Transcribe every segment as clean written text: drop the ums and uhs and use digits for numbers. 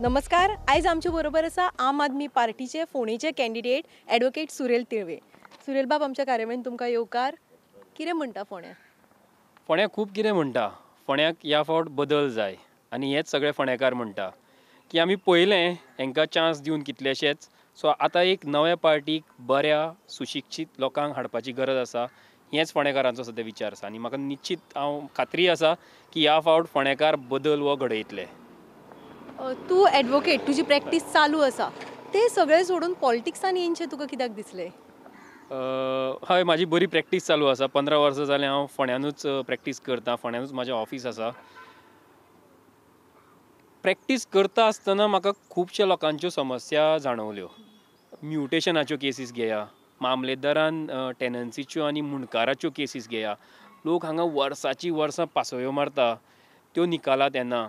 नमस्कार. आयज आमचे बरोबर आसा आम आदमी पार्टीचे फोंडेचे कॅन्डिडेट ॲडव्होकेट सुरेल तिळवे. सुरेल बाब, आमच्या कार्यावळीन तुमकां येवकार. कितें म्हणटा फोंड्या? फोंड्या खूब कितें म्हणटा. फोंड्याक ह्या फावट बदल जाय आनी हेच सगळे फोंडेकार म्हणटा की आमी पयलें हांकां चान्स दिवन कितलेशेच. सो आतां एक नव्या पार्टीक बऱ्या सुशिक्षीत लोकांक हाडपाची गरज आसा. हेच फोंडेकारांचो सद्या विचार आसा आनी म्हाका निश्चित खात्री आसा की ह्या फावट फोंडेकार बदल हो घडयतले. तूं ॲडव्होकेट, तुजी प्रॅक्टीस चालू आसा. ते सगळे सोडून पॉलिटिक्सान येवचें तुका कित्याक दिसलें? हय, म्हाजी बरी प्रॅक्टीस चालू आसा. 15 वर्सां जालीं हांव फोंड्यानूच प्रॅक्टीस करतां. फोंड्यानूच म्हजें ऑफीस आसा. प्रॅक्टीस करता आसतना म्हाका खुबश्या लोकांच्यो समस्या जाणवल्यो. म्युटेशनाच्यो केसीस घेया, मामलेदारान टेनन्सीच्यो आनी मुणकाराच्यो केसीस घेया. लोक हांगा वर्सांचीं वर्सां पासयो मारता, त्यो निकालात येना.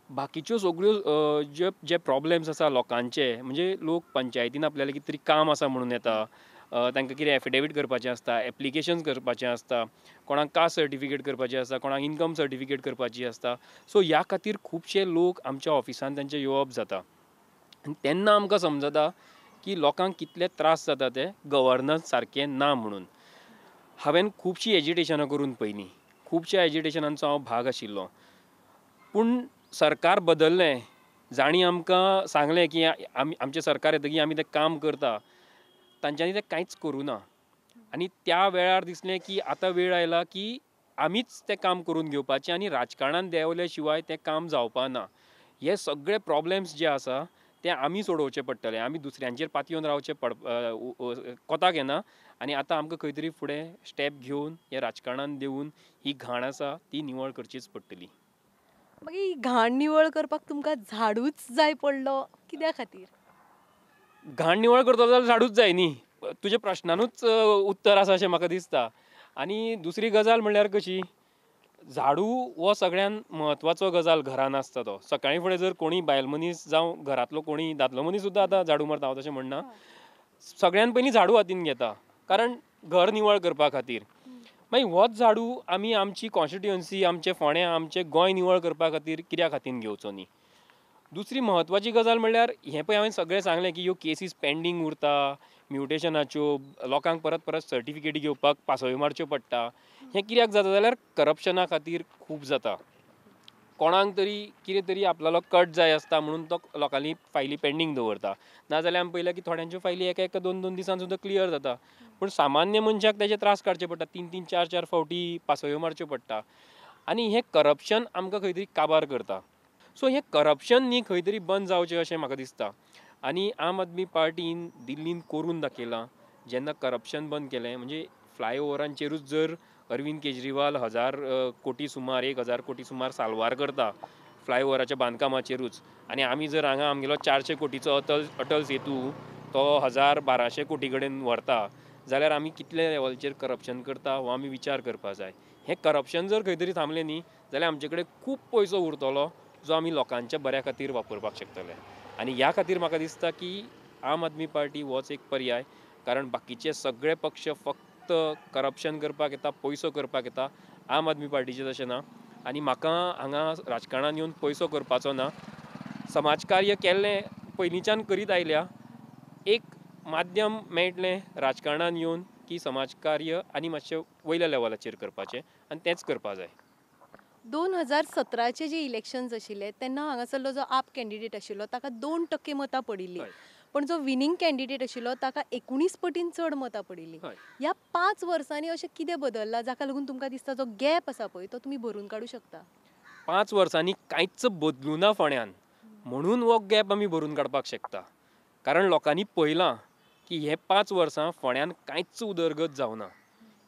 बाकीच्यो सगळ्यो जे प्रॉब्लेम्स आसा लोकांचे, म्हणजे लोक पंचायतीन आपल्यालें कितें तरी काम आसा म्हणून येता, तांकां कितें एफिडेवीट करपाचें आसता, एप्लिकेशन्स करपाचें आसता, कोणाक कास्ट सर्टिफिकेट करपाचें आसता, कोणाक इनकम सर्टिफिकेट करपाची आसता. सो ह्या खातीर खुबशे लोक आमच्या ऑफिसान तांचें येवप जाता. आनी तेन्ना आमकां समजता की लोकांक कितले त्रास जाता ते गव्हर्नन्स सारकें ना म्हणून. हांवें खुबशीं एजिटेशनां करून पयलीं, खुबश्या एजिटेशनांचो हांव भाग आशिल्लो. पूण सरकार बदललें. जाणी आमकां सांगलें की आमचें सरकार येतकीर आमी तें काम करता, तांच्यांनी तें कांयच करूं ना. आनी त्या वेळार दिसलें की आतां वेळ आयला की आमीच तें काम करून घेवपाचें आनी राजकारणान देंवले शिवाय तें काम जावपा ना. हे सगळे प्रॉब्लेम्स जे आसा ते आमी सोडोवचे पडटले. आमी दुसऱ्यांचेर पातयेवन रावचें कोताक येना. आनी आतां आमकां खंय तरी फुडें स्टेप घेवन हे राजकारणान देवून ही घाण आसा ती निवळ करचीच पडटली. मागीर ही घाण निवळ करपाक तुमकां झाडूच जाय पडलो, कित्या खातीर? घाण निवळ करतलो जाल्यार झाडूच जाय न्ही. तुज्या प्रश्नानूच उत्तर आसा अशें म्हाका दिसता. आनी दुसरी गजाल म्हणल्यार कशी, झाडू हो सगळ्यान म्हत्वाचो गजाल घरान आसता तो. सकाळीं फुडें जर कोणीय बायल मनीस जावं घरांतलो कोणीय दादलो मनीस सुद्दां आतां झाडू मारता, हांव तशें म्हणना. सगळ्यान पयलीं झाडू हातीन घेता, कारण घर निवळ करपा खातीर. मागीर होच झाडू आमी आमची कॉन्स्टिट्युएन्सी, आमचें फोंड्यां, आमचें गोंय निवळ करपा खातीर कित्याक हातीन घेवचो न्ही. दुसरी म्हत्वाची गजाल म्हणल्यार हें पळय हांवें सगळें सांगलें की ह्यो केसीस पेंडींग उरता, म्युटेशनाच्यो, लोकांक परत परत सर्टिफिकेटी घेवपाक पासयो मारच्यो पडटा. हें कित्याक जाता जाल्यार करप्शना खातीर खूब जाता. कोणाक तरी कितें तरी आपल्यालो कट जाय आसता म्हणून तो लोकांनी फायली पेंडींग दवरता. नाजाल्यार आमी पळयलां की थोड्यांच्यो फायली एका 2-2 दिसान सुद्दां क्लियर जाता. पूण सामान्य मनशाक तेजे त्रास काडचे पडटा. 3-3, 4-4 फावटी पासयो मारच्यो पडटा. आनी हें करप्शन आमकां खंय तरी काबार करता. सो हें करप्शन न्ही खंय तरी बंद जावचें अशें म्हाका दिसता. आनी आम आदमी पार्टीन दिल्लीन करून दाखयलां. जेन्ना करप्शन बंद केलें, म्हणजे फ्लायओव्हरांचेरूच जर अरविंद केजरीवाल 1000 कोटी सुमार, 1000 कोटी सुमार साल्वार करता फ्लायओव्हराच्या बांदकामाचेरूच, आनी आमी जर हांगा आमगेलो 400 कोटीचो अटल सेतू तो 1000-1200 कोटी कडेन व्हरता, जाल्यार आमी कितले लेवलचेर करप्शन करता हो आमी विचार करपाक जाय. हें करप्शन जर खंय तरी थांबलें न्ही जाल्यार आमचे कडेन खूब पयसो उरतलो, जो आमी लोकांच्या बऱ्या खातीर वापरपाक शकतले. आनी ह्या खातीर म्हाका दिसता की आम आदमी पार्टी होच एक पर्याय. कारण बाकीचे सगळे पक्ष फक्त करप्शन करपाक येता, पयसो करपाक येता. आम आदमी पार्टीचें तशें ना. आनी म्हाका हांगा राजकारणान येवन पयसो करपाचो ना. समाजकार्य केल्लें पयलींच्यान करीत आयल्या. एक माध्यम मेळटलें राजकारणान येवन की समाजकार्य आनी मातशें वयल्या लेवलाचेर करपाचें, आनी तेंच करपाक जाय. 2017चे जे इलेक्शन्स आशिल्ले तेन्ना हांगासरलो जो आप कॅन्डिडेट आशिल्लो ताका 2% मतां पडिल्लीं. पण जो विनींग कॅन्डिडेट आशिल्लो ताका 19 पटीन चड मतां पडिल्लीं. ह्या 5 वर्सांनी अशें कितें बदललां जाका लागून तुमकां दिसता जो गॅप आसा पळय तो तुमी भरून काडूं शकता? 5 वर्सांनी कांयच बदलूना फोंड्यान, म्हणून हो गॅप आमी भरून काडपाक शकता. कारण लोकांनी पळयलां की हे 5 वर्सां फोंड्यान कांयच उदरगत जावना.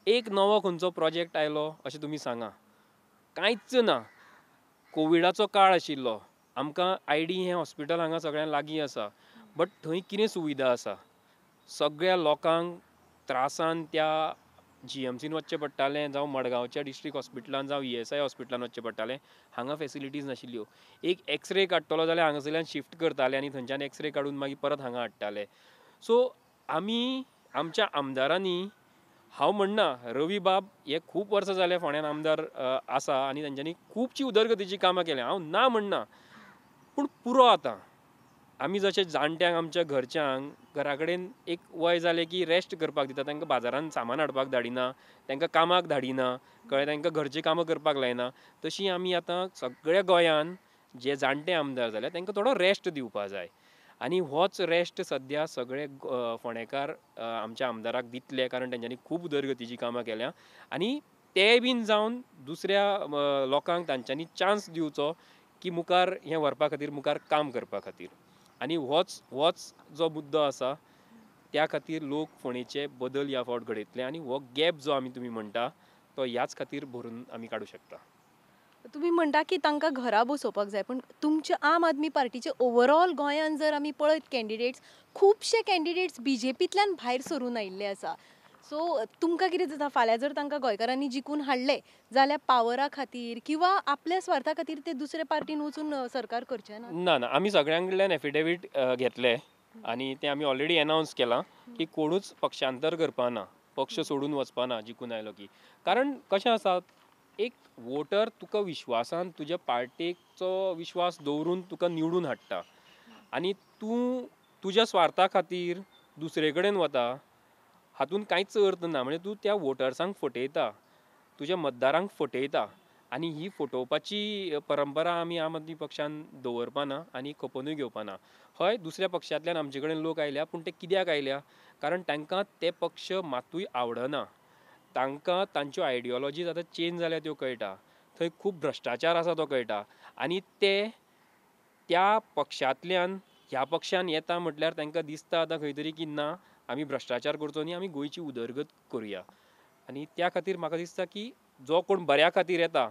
एक नवो खंयचो प्रोजेक्ट आयलो अशें तुमी सांगा, कांयच ना. कोविडाचो काळ आशिल्लो, आमकां आयडी हें हॉस्पिटल हांगा सगळ्यां लागीं आसा, बट थंय कितें सुविधा आसा? सगळ्या लोकांक त्रासान त्या GMCन वचचें पडटालें, जावं मडगांवच्या डिस्ट्रिक्ट हॉस्पिटलान, जावं ESI हॉस्पिटलान वचचें पडटालें. हांगा फेसिलिटीज नाशिल्ल्यो. एक एक्सरे काडटलो जाल्यार हांगासरल्यान शिफ्ट करताले आनी थंयच्यान एक्सरे काडून मागीर परत हांगा हाडटाले. सो आमी आमच्या आमदारांनी, हांव म्हणना रवी बाब हे खूब वर्सां जाले फोंड्यान आमदार आसा आनी तांच्यांनी खुबशीं उदरगतीचीं कामां केल्या, हांव ना म्हणना. पूण पुरो आतां आमी जशे जाणट्यांक आमच्या घरच्यांक घरा कडेन एक वय जालें की रेस्ट करपाक दिता, तांकां बाजारांत सामान हाडपाक धाडिना, तांकां कामाक धाडिना, कळ्ळें, तांकां घरचीं कामां करपाक लायना. तशीं आमी आतां सगळ्या गोंयान जे जाणटे आमदार जाल्यात तांकां थोडो रेस्ट दिवपा जाय. आनी होच रेस्ट सद्या सगळे फोंडेकार आमच्या आमदाराक दितले, कारण तेंच्यांनी खूब उदरगतीचीं कामां केल्या. आनी तेय बीन जावन दुसऱ्या लोकांक तांच्यांनी चान्स दिवचो की मुखार हें व्हरपा खातीर, मुखार काम करपा खातीर. आनी होच जो मुद्दो आसा, त्या खातीर लोक फोंडेचे बदल ह्या फावट घडयतले. आनी हो गॅप जो आमी तुमी म्हणटा तो ह्याच खातीर भरून आमी काडूं शकता. तुम्ही म्हणटा की तांकां घरा बसोवपाक जाय, पण तुमचे आम आदमी पार्टीचे ओवरऑल गोंयान जर आमी पळयत कॅन्डिडेट्स, खुबशे कॅन्डिडेट्स बीजेपींतल्यान भायर सरून आयिल्ले आसा. सो तुमकां कितें दिसता, फाल्यां जर तांकां गोंयकारांनी जिखून हाडले जाल्यार पावरा खातीर किंवा आपल्या स्वार्था खातीर ते दुसरे पार्टीन वचून सरकार करचे ना? ना ना, आमी सगळ्यां कडल्यान एफिडेवीट घेतले आनी ते आमी ऑलरेडी एनावन्स केलां की कोणूच पक्षांतर करपा ना, पक्ष सोडून वचपा ना जिखून आयलो की. कारण कशें आसा, एक वोटर तुका विश्वासान तुज्या पार्टेचो विश्वास दवरून तुका निवडून हाडटा आनी तूं तुज्या स्वार्था खातीर दुसरे कडेन वता, हातूंत कांयच अर्थ ना. म्हणजे तूं त्या वोटर्सांक फटयता, तुज्या मतदारांक फटयता. आनी ही फटोवपाची परंपरा आमी आम आदमी पक्षान दवरपा ना आनी खपोनूय घेवपा ना. हय, दुसऱ्या पक्षांतल्यान आमचे कडेन लोक आयल्या, पूण ते कित्याक आयल्या? कारण तांकां ते पक्ष मातूय आवडना. तांकां तांच्यो आयडियोलॉजीज आतां चेंज जाल्या त्यो कळटा. थंय खूब भ्रश्टाचार आसा तो कळटा. आनी ते त्या पक्षांतल्यान ह्या पक्षान येता म्हटल्यार तांकां दिसता आतां खंय तरी की ना, आमी भ्रश्टाचार करचो न्ही, आमी गोंयची उदरगत करुया. आनी त्या खातीर म्हाका दिसता की जो कोण बऱ्या खातीर येता,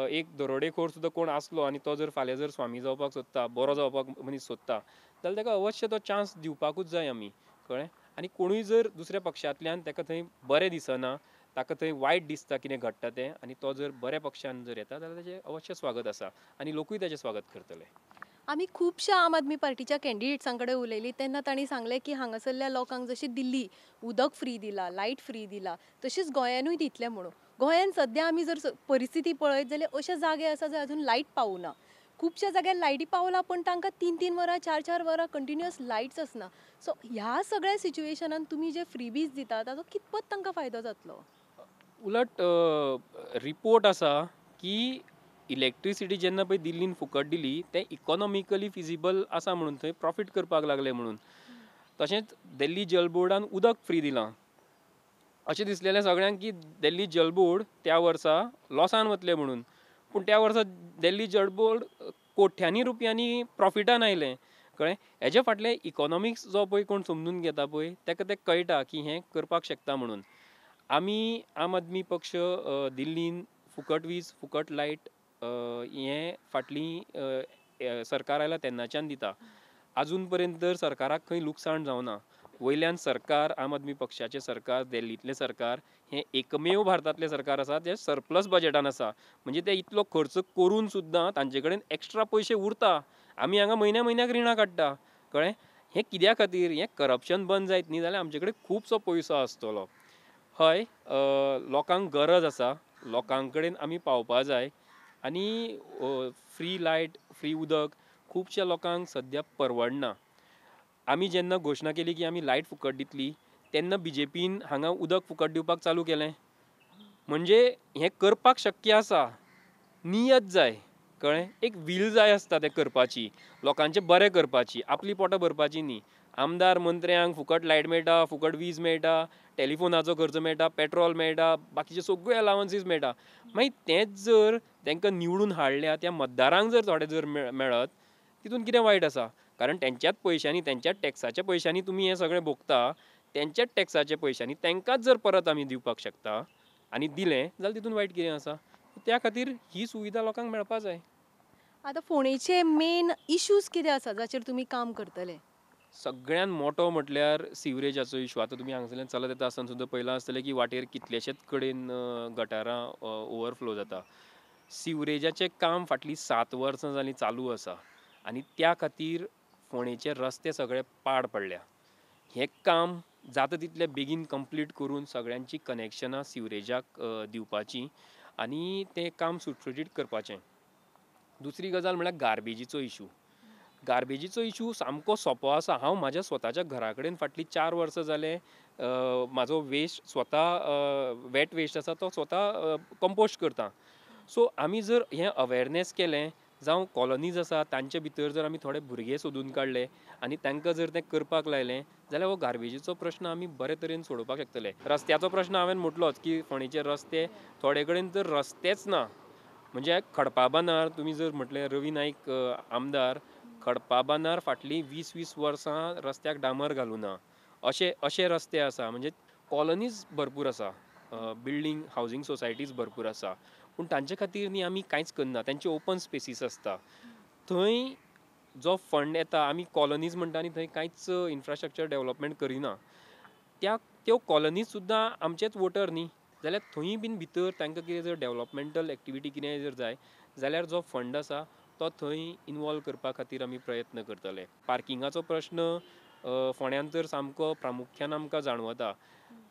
एक दरोडेखोर सुद्दां कोण आसलो आनी तो जर फाल्यां जर स्वामी जावपाक सोदता, बरो जावपाक मनीस सोदता, जाल्यार ताका अवश्य तो चान्स दिवपाकूच जाय आमी, कळ्ळें. आनी कोणूय जर दुसऱ्या पक्षांतल्यान ताका थंय बरें दिसना, ताका थंय वायट दिसता कितें घडटा तें, आनी तो जर बऱ्या पक्षान जर येता जाल्यार ताचें अवश्य स्वागत आसा आनी लोकूय ताचें स्वागत करतले. आमी खुबशा आम आदमी पार्टीच्या कॅन्डिडेट्सां कडेन उलयली तेन्ना तांणी सांगलें की हांगासरल्या लोकांक जशी दिल्ली उदक फ्री दिला, लायट फ्री दिला, तशीच गोंयानूय दितले म्हणून. गोंयान सद्या आमी जर परिस्थिती पळयत जाल्यार अशे जागे आसा जंय अजून लायट पावूना. खुबश्या जाग्यार लायटी पावला, पण तांकां 3-3 वरां 4-4 वरां कंटिन्युअस लायट्स आसना. सो ह्या सगळ्या सिच्युएशनान तुमी जे फ्रीबीज दिता ताचो कितपत तांकां फायदो जातलो? उलट रिपोर्ट आसा की इलेक्ट्रिसिटी जेन्ना पळय दिल्लीन फुकट दिली, तें इकॉनॉमिकली फिजिबल आसा म्हणून, थंय प्रॉफीट करपाक लागले म्हणून. तशेंच दिल्ली जल बोर्डान उदक फ्री दिलां. अशें दिसलेलें सगळ्यांक की दिल्ली जल बोर्ड त्या वर्सा लॉसान वतलें म्हणून, पूण त्या वर्सा दिल्ली जल बोर्ड कोट्यांनी रुपयांनी प्रॉफिटान आयलें, कळ्ळें. हेजे फाटलें इकॉनॉमिक्स जो पळय कोण समजून घेता पळय, ताका तें कळटा की हें करपाक शकता म्हणून. आमी आम आदमी पक्ष दिल्लीन फुकट वीज, फुकट लायट हें फाटलीं सरकार आयला तेन्नाच्यान दिता. आजून पर्यंत तर सरकाराक खंय लुकसाण जावना. वयल्यान सरकार, आम आदमी पक्षाचें सरकार, दिल्लींतलें सरकार हें एकमेव भारतांतलें सरकार आसा जें सरप्लस बजेटान आसा. म्हणजे ते इतलो खर्च करून सुद्दां तांचे कडेन एक्स्ट्रा पयशे उरता. आमी हांगा म्हयन्या म्हयन्याक रिणां काडटा, कळ्ळें. हें कित्या खातीर? हें करप्शन बंद जायत न्ही जाल्यार आमचे कडेन खुबसो पयसो आसतलो. हय, लोकांक गरज आसा, लोकां कडेन आमी पावपा जाय. आनी फ्री लायट, फ्री उदक खुबश्या लोकांक सद्या परवडना. आमी जेन्ना घोशणा केली की आमी लायट फुकट दितली, तेन्ना बीजेपीन हांगा उदक फुकट दिवपाक चालू केलें. म्हणजे हें करपाक शक्य आसा, नियत जाय, कळ्ळें. एक वील जाय आसता तें करपाची, लोकांचें बरें करपाची, आपलीं पोटां भरपाची न्ही. आमदार मंत्र्यांक फुकट लायट मेळटा, फुकट वीज मेळटा, टॅलिफोनाचो खर्च मेळटा, पेट्रोल मेळटा, बाकीचे सगळे अलावन्सीस मेळटा. मागीर तेंच जर तांकां निवडून हाडल्या, त्या मतदारांक जर थोडे जर मेळत, तितून कितें वायट आसा? कारण तेंच्याच पयशांनी, तेंच्याच टॅक्साच्या पयशांनी तुमी हें सगळें भोगता. तेंच्याच टॅक्साच्या पयशांनी तांकांच जर परत आमी दिवपाक शकता आनी दिलें जाल्यार तितून वायट कितें आसा? त्या खातीर ही सुविधा लोकांक मेळपा जाय. आतां फोंडेचे मेन इश्यूज कितें आसा जाचेर तुमी काम करतले? सगळ्यात मोठो म्हटल्यार सिवरेजाचो इशू. आतां तुमी हांगासरल्यान चलत येता आसतना सुद्दां पळयलां आसतलें की वाटेर कितलेशेच कडेन गटारां ओवरफ्लो जाता. सिवरेजाचें काम फाटलीं 7 वर्सां जालीं चालू आसा आनी त्या खातीर फोंडेचे रस्ते सगळे पाड पडल्या. हें काम जाता तितले बेगीन कंप्लीट करून सगळ्यांची कनेक्शनां सिवरेजाक दिवपाचीं आनी तें काम सुटसुटीत करपाचें. दुसरी गजाल म्हळ्यार गार्बेजीचो इशू. गार्बेजीचो इशू सामको सोंपो आसा. हांव म्हाज्या स्वताच्या घरा कडेन फाटलीं 4 वर्सां जाले म्हाजो वेस्ट स्वता वेट वेस्ट आसा तो स्वता कंपोस्ट करता. सो आमी जर हें अवेरनेस केलें जावं कॉलनीज आसा तांचे भितर जर आमी थोडे भुरगे सोदून काडले आनी तांकां जर तें करपाक लायलें जाल्यार हो गार्बेजीचो प्रश्न आमी बरे तरेन सोडोवपाक शकतले. रस्त्याचो प्रश्न हांवें म्हटलोच की फोंडेचे रस्ते थोडे कडेन तर रस्तेच ना. म्हणजे खडपाबांदार तुमी जर म्हटलें रवी नाईक आमदार खडपाबांदार फाटलीं 20-20 वर्सां रस्त्याक डांबर घालूना अशे रस्ते आसा. म्हणजे कॉलनीज भरपूर आसा, बिल्डींग हावजींग सोसायटीज भरपूर आसा, पूण तांचे खातीर न्ही आमी कांयच करना. तांचे ओपन स्पेसीस आसता थंय जो फंड येता आमी कॉलनीज म्हणटा आनी थंय कांयच इन्फ्रास्ट्रक्चर डेवलपमेंट करिना. त्यो कॉलनीज सुद्दां आमचेच वोटर न्ही जाल्यार थंय बीन भितर तांकां कितें जर डेवलपमेंटल एक्टिविटी कितेंय जर जाय जाल्यार जो फंड आसा तो थंय इनवॉल्व करपा खातीर आमी प्रयत्न करतले. पार्किंगाचो प्रश्न फोंड्यान तर सामको प्रामुख्यान आमकां जाणवता.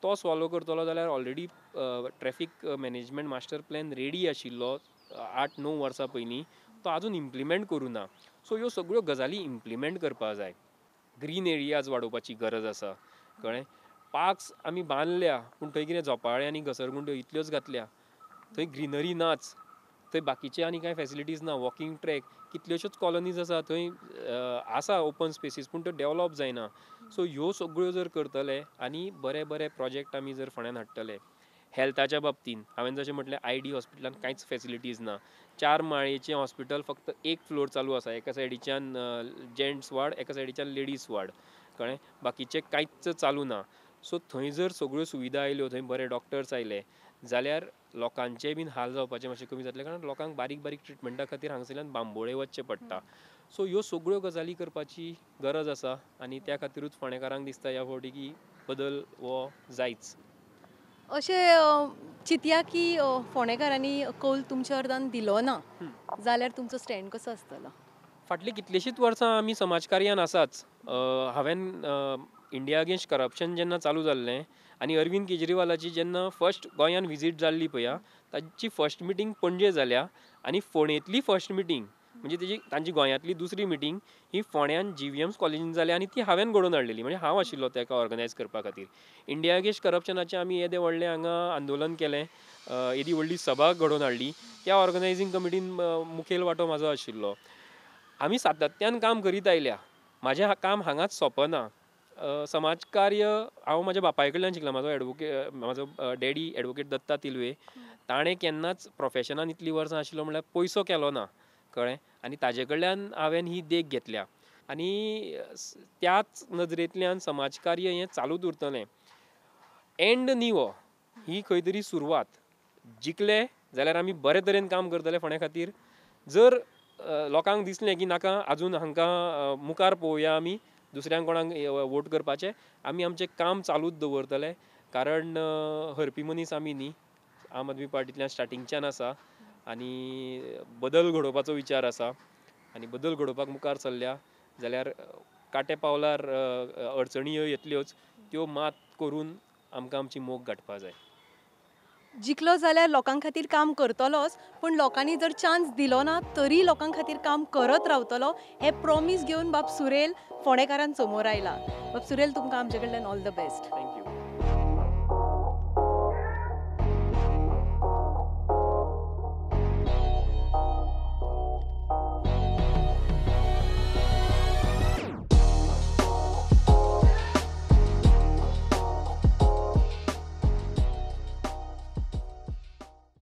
तो सॉल्व करतलो जाल्यार already traffic management master plan ready आशिल्लो 8-9 वर्सां पयलीं, तो आजून इम्प्लिमेंट करूं ना. सो ह्यो सगळ्यो गजाली इम्प्लिमेंट करपा जाय. ग्रीन एरियाज वाडोवपाची गरज आसा, कळ्ळें. पार्क्स आमी बांदल्या पूण थंय कितें झोपाळे आनी घसरगुंड्यो इतल्योच घातल्या, थंय ग्रिनरी नाच. थंय बाकीचे आनी कांय फेसिलिटीज ना. वॉकिंग ट्रॅक कितल्योश्योच कॉलनीज आसा थंय आसा ओपन स्पेसीस पूण त्यो डेवलप जायना. सो ह्यो सगळ्यो जर करतले आनी बरे बरे प्रोजेक्ट आमी जर फोंड्यान हाडटले. हेल्थाच्या बाबतींत हांवें जशें म्हटलें आयडी हॉस्पिटलान कांयच फेसिलिटीज ना. 4 माळयेचें हॉस्पिटल फक्त एक फ्लोर चालू आसा. एका सायडीच्यान जेंट्स वार्ड, एका सायडीच्यान लेडीज वार्ड, कळ्ळें. बाकीचें कांयच चालू ना. सो थंय जर सगळ्यो सुविधा आयल्यो, थंय बरे डॉक्टर्स आयले जाल्यार लोकांचे बीन हाल जावपाचे मातशे कमी जातले. कारण लोकांक बारीक बारीक ट्रिटमेंटा खातीर हांगासरल्यान बांबोळे वचचें पडटा. सो ह्यो सगळ्यो गजाली करपाची गरज आसा आनी त्या खातीरूच फोंडेकारांक दिसता ह्या फावटी की बदल हो जायच. अशें चिंतया की फोंडेकारांनी कौल तुमच्या अर्दान दिलो ना जाल्यार तुमचो स्टँड कसो आसतलो? फाटलीं कितलींशींच वर्सां आमी समाजकार्यान आसाच. हांवें इंडिया अगेन्स्ट करप्शन जेन्ना चालू जाल्लें आनी अरविंद केजरीवालाची जेन्ना फर्स्ट गोंयान विजीट जाल्ली पळय ताची फर्स्ट मिटींग पणजे जाल्या आनी फोंडेंतली फर्स्ट मिटींग म्हणजे तांची गोंयांतली दुसरी मिटींग ही फोंड्यान GVMS कॉलेजीन जाली आनी ती हांवें घडोवन हाडलेली. म्हणजे हांव आशिल्लो ताका ऑर्गनायज करपा खातीर. इंडिया अगेन्स्ट करप्शनाचें आमी येदें व्हडलें हांगा आंदोलन केलें, येदी व्हडली सभा घडोवन हाडली. त्या ऑर्गनायझींग कमिटीन मुखेल वांटो म्हाजो आशिल्लो. आमी सातत्यान काम करीत आयल्या. म्हाजें काम हांगाच सोंपना. समाजकार्य हांव म्हाज्या बापाय कडल्यान शिकला. म्हाजो डॅडी एडवोकेट दत्ता तिलवे. ताणें केन्नाच प्रोफेशनान इतलीं वर्सां आशिल्लो म्हणल्यार पयसो केलो ना, कळ्ळें. आनी ताजे कडल्यान हांवें ही देख घेतल्या आनी त्याच नदरेंतल्यान समाजकार्य हें चालूच उरतलें. एंड न्ही हो, ही खंय तरी सुरवात. जिखले जाल्यार आमी बरे तरेन काम करतले फोंड्या खातीर. जर लोकांक दिसलें की नाका आजून हांकां मुखार पळोवया आमी दुसऱ्यांक कोणाक वोट करपाचें, आमी आमचें काम चालूच दवरतले. कारण हरपी मनीस आमी न्ही. आम आदमी पार्टींतल्यान स्टार्टिंगच्यान आसा आनी बदल घडोवपाचो विचार आसा आनी बदल घडोवपाक मुखार सरल्या जाल्यार कांटे पावलार अडचणी येतल्योच, त्यो मात करून आमकां आमची मोख गांठपा जाय. जिखलो जाल्यार लोकां खातीर काम करतलोच, पूण लोकांनी जर चान्स दिलो ना तरी लोकां खातीर काम करत रावतलो हें प्रॉमीस घेवन बाब सुरेल फोंडेकारान समोर आयला. बाब सुरेल, तुमकां आमचे कडल्यान ऑल द बेस्ट. थँक्यू.